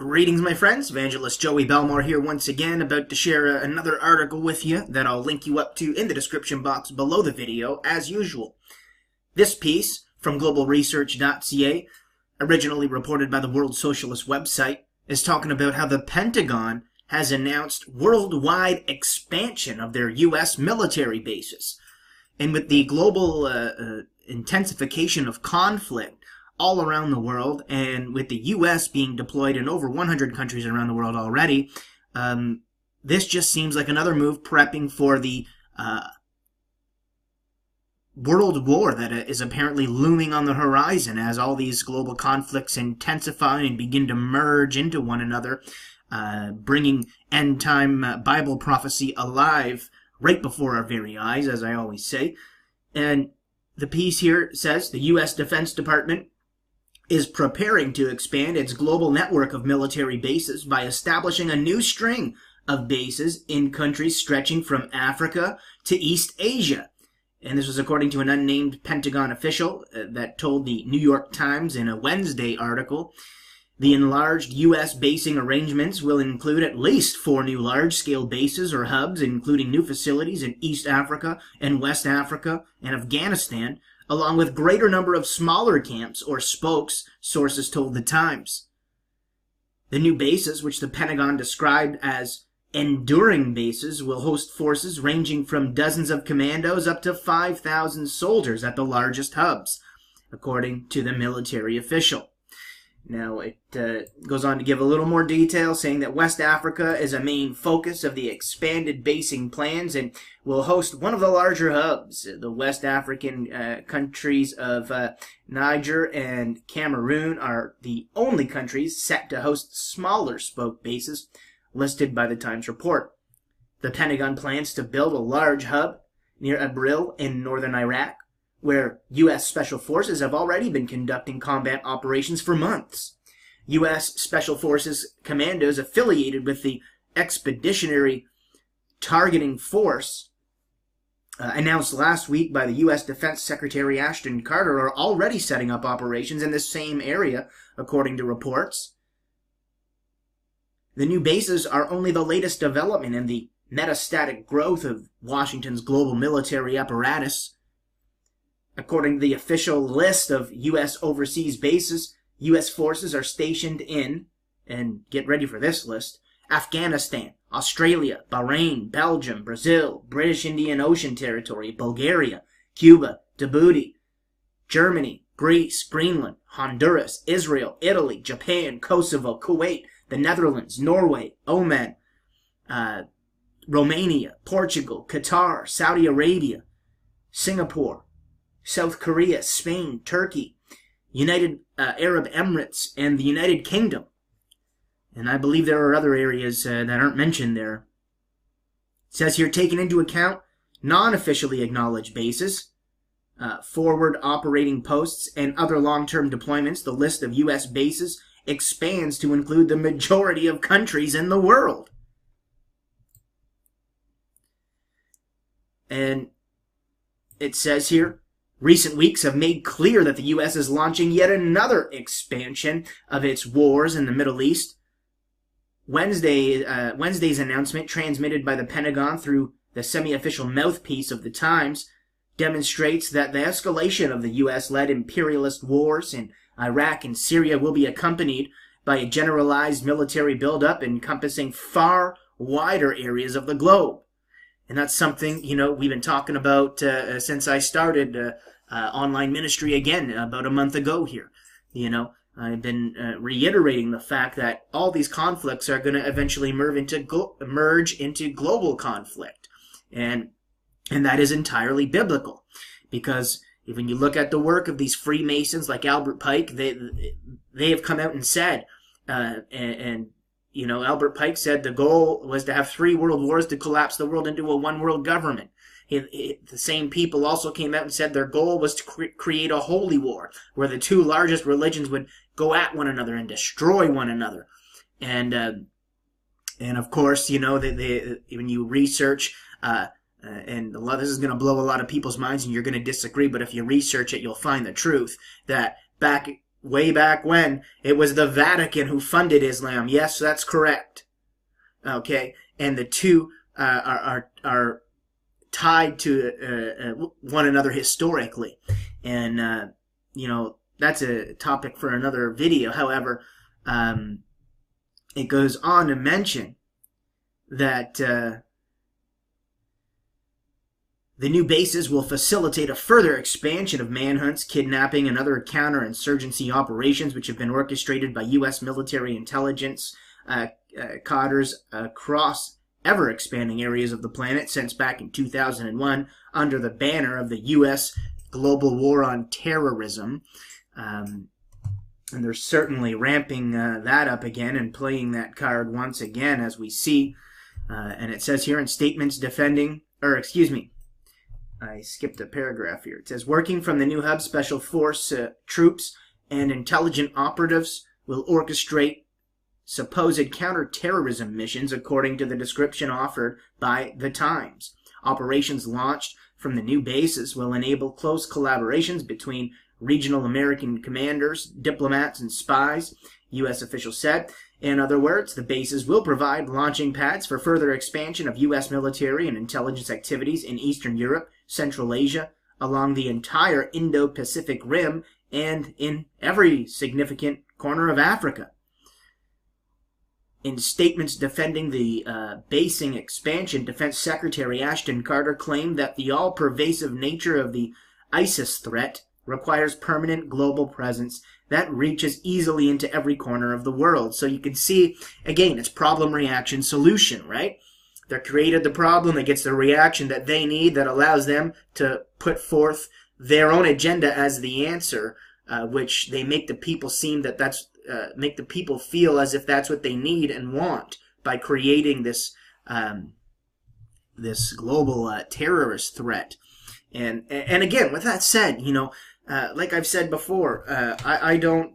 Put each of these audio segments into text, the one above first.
Greetings, my friends. Evangelist Joey Belmore here once again, about to share another article with you that I'll link you up to in the description box below the video, as usual. This piece, from globalresearch.ca, originally reported by the World Socialist website, is talking about how the Pentagon has announced worldwide expansion of their U.S. military bases. And with the global intensification of conflict all around the world, and with the U.S. being deployed in over 100 countries around the world already, this just seems like another move prepping for the world war that is apparently looming on the horizon as all these global conflicts intensify and begin to merge into one another, bringing end-time Bible prophecy alive right before our very eyes, as I always say. And the piece here says the U.S. Defense Department is preparing to expand its global network of military bases by establishing a new string of bases in countries stretching from Africa to East Asia. And this was according to an unnamed Pentagon official that told the New York Times in a Wednesday article. The enlarged U.S. basing arrangements will include at least 4 new large-scale bases or hubs, including new facilities in East Africa and West Africa and Afghanistan, along with greater number of smaller camps or spokes, sources told the Times. The new bases, which the Pentagon described as enduring bases, will host forces ranging from dozens of commandos up to 5,000 soldiers at the largest hubs, according to the military official. Now, it goes on to give a little more detail, saying that West Africa is a main focus of the expanded basing plans and will host one of the larger hubs. The West African countries of Niger and Cameroon are the only countries set to host smaller spoke bases listed by the Times report. The Pentagon plans to build a large hub near Erbil in northern Iraq, where U.S. Special Forces have already been conducting combat operations for months. U.S. Special Forces commandos affiliated with the Expeditionary Targeting Force, announced last week by the U.S. Defense Secretary Ashton Carter, are already setting up operations in the same area, according to reports. The new bases are only the latest development in the metastatic growth of Washington's global military apparatus. According to the official list of U.S. overseas bases, U.S. forces are stationed in, and get ready for this list, Afghanistan, Australia, Bahrain, Belgium, Brazil, British Indian Ocean Territory, Bulgaria, Cuba, Djibouti, Germany, Greece, Greenland, Honduras, Israel, Italy, Japan, Kosovo, Kuwait, the Netherlands, Norway, Oman, Romania, Portugal, Qatar, Saudi Arabia, Singapore, South Korea, Spain, Turkey, United Arab Emirates, and the United Kingdom. And I believe there are other areas that aren't mentioned there. It says here, taking into account non-officially acknowledged bases, forward operating posts, and other long-term deployments, the list of U.S. bases expands to include the majority of countries in the world. And it says here, recent weeks have made clear that the U.S. is launching yet another expansion of its wars in the Middle East. Wednesday's announcement, transmitted by the Pentagon through the semi-official mouthpiece of the Times, demonstrates that the escalation of the U.S.-led imperialist wars in Iraq and Syria will be accompanied by a generalized military buildup encompassing far wider areas of the globe. And that's something, we've been talking about since I started online ministry again about a month ago here. I've been reiterating the fact that all these conflicts are going to eventually merge into global conflict. And that is entirely biblical. Because when you look at the work of these Freemasons like Albert Pike, they have come out and said, Albert Pike said the goal was to have 3 world wars to collapse the world into a one world government. The same people also came out and said their goal was to create a holy war, where the 2 largest religions would go at one another and destroy one another. And of course, when you research, and this is going to blow a lot of people's minds and you're going to disagree, but if you research it, you'll find the truth, that back way back when, it was the Vatican who funded Islam. Yes, that's correct. Okay, and the two are tied to one another historically, and you know, that's a topic for another video. However, it goes on to mention that the new bases will facilitate a further expansion of manhunts, kidnapping, and other counterinsurgency operations which have been orchestrated by U.S. military intelligence cadres across ever-expanding areas of the planet since back in 2001 under the banner of the U.S. Global War on Terrorism. And they're certainly ramping that up again and playing that card once again, as we see. And it says here in statements defending, or excuse me, I skipped a paragraph here. It says, working from the new hub, Special Force troops and intelligent operatives will orchestrate supposed counterterrorism missions according to the description offered by The Times. Operations launched from the new bases will enable close collaborations between regional American commanders, diplomats, and spies, U.S. officials said. In other words, the bases will provide launching pads for further expansion of U.S. military and intelligence activities in Eastern Europe, Central Asia, along the entire Indo-Pacific Rim, and in every significant corner of Africa. In statements defending the basing expansion, Defense Secretary Ashton Carter claimed that the all-pervasive nature of the ISIS threat requires permanent global presence that reaches easily into every corner of the world. So you can see, again, it's problem, reaction, solution, right? They're created the problem that gets the reaction that they need that allows them to put forth their own agenda as the answer, which they make the people seem that that's make the people feel as if that's what they need and want by creating this this global terrorist threat. And again, with that said, you know, like I've said before, I don't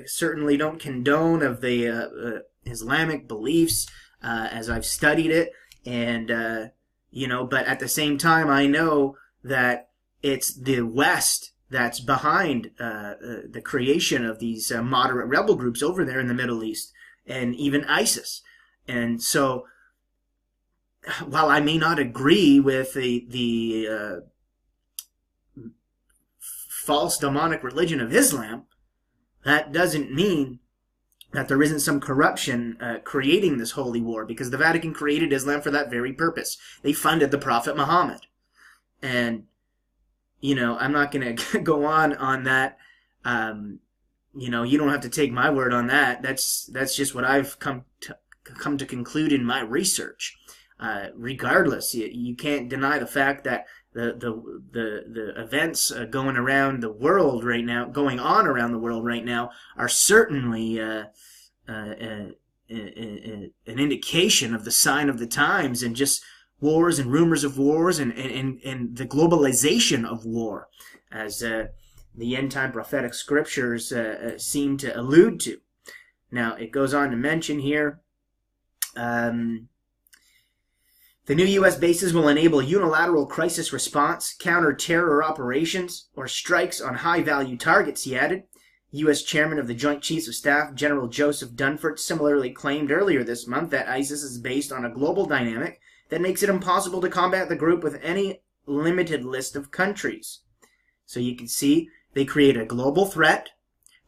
certainly don't condone of the Islamic beliefs as I've studied it, and you know, but at the same time, I know that it's the West that's behind the creation of these moderate rebel groups over there in the Middle East, and even ISIS. And so, while I may not agree with the false demonic religion of Islam, that doesn't mean that there isn't some corruption creating this holy war, because the Vatican created Islam for that very purpose. They funded the Prophet Muhammad. And, you know, I'm not going to go on that. You know, you don't have to take my word on that. That's just what I've come to conclude in my research. Regardless, you can't deny the fact that the events going on around the world right now are certainly an indication of the sign of the times, and just wars and rumors of wars and the globalization of war, as the end time prophetic scriptures seem to allude to. Now it goes on to mention here. The new U.S. bases will enable unilateral crisis response, counter-terror operations, or strikes on high-value targets, he added. U.S. Chairman of the Joint Chiefs of Staff, General Joseph Dunford, similarly claimed earlier this month that ISIS is based on a global dynamic that makes it impossible to combat the group with any limited list of countries. So you can see they create a global threat,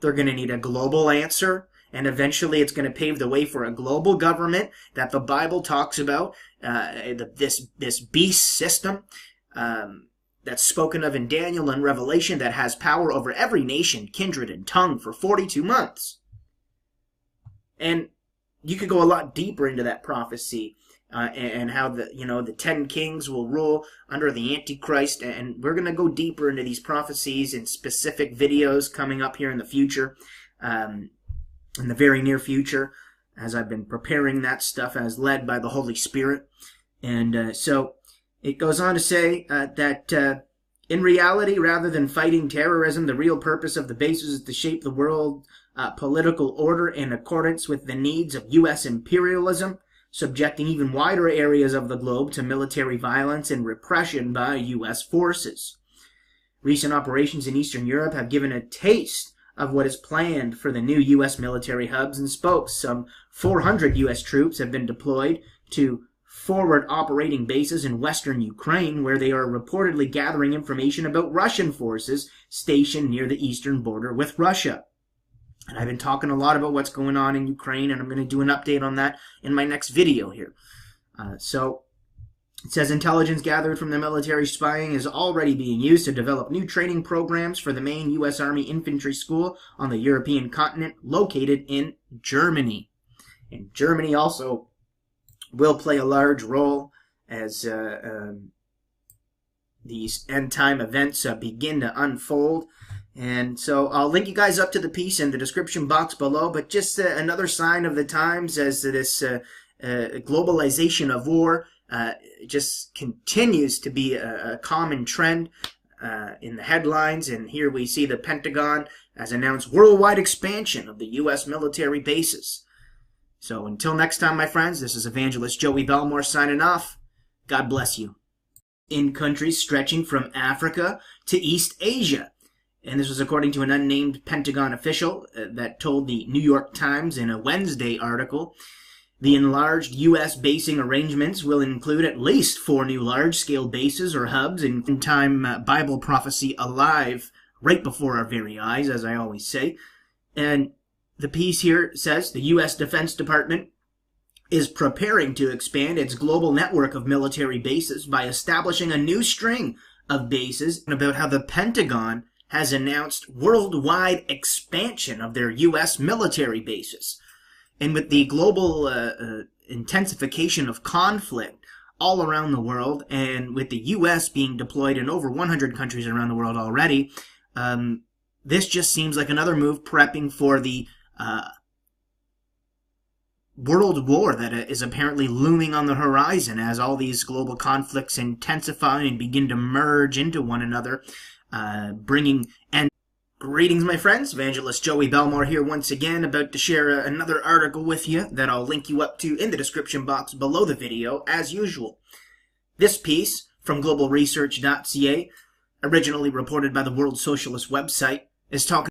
they're going to need a global answer, and eventually it's going to pave the way for a global government that the Bible talks about, this beast system that's spoken of in Daniel and Revelation, that has power over every nation, kindred, and tongue for 42 months. And you could go a lot deeper into that prophecy and how the 10 kings will rule under the Antichrist, and we're going to go deeper into these prophecies in specific videos coming up here in the future. In the very near future, as I've been preparing that stuff as led by the Holy Spirit. And so it goes on to say that in reality, rather than fighting terrorism, the real purpose of the bases is to shape the world political order in accordance with the needs of U.S. imperialism, subjecting even wider areas of the globe to military violence and repression by U.S. forces. Recent operations in Eastern Europe have given a taste of what is planned for the new U.S. military hubs and spokes. Some 400 U.S. troops have been deployed to forward operating bases in western Ukraine, where they are reportedly gathering information about Russian forces stationed near the eastern border with Russia. And I've been talking a lot about what's going on in Ukraine, and I'm going to do an update on that in my next video here. So it says intelligence gathered from the military spying is already being used to develop new training programs for the main U.S. Army infantry school on the European continent located in Germany. And Germany also will play a large role as these end-time events begin to unfold. And so I'll link you guys up to the piece in the description box below, but just another sign of the times as this globalization of war just continues to be a common trend in the headlines. And here we see the Pentagon has announced worldwide expansion of the U.S. military bases. So until next time, my friends, this is Evangelist Joey Belmore signing off. God bless you. In countries stretching from Africa to East Asia. And this was according to an unnamed Pentagon official that told the New York Times in a Wednesday article. The enlarged U.S. basing arrangements will include at least 4 new large-scale bases or hubs in time Bible prophecy alive right before our very eyes, as I always say. And the piece here says the U.S. Defense Department is preparing to expand its global network of military bases by establishing a new string of bases, and about how the Pentagon has announced worldwide expansion of their U.S. military bases. And with the global intensification of conflict all around the world, and with the U.S. being deployed in over 100 countries around the world already, this just seems like another move prepping for the world war that is apparently looming on the horizon as all these global conflicts intensify and begin to merge into one another, bringing and greetings, my friends. Evangelist Joey Belmore here once again, about to share another article with you that I'll link you up to in the description box below the video, as usual. This piece from globalresearch.ca, originally reported by the World Socialist website, is talking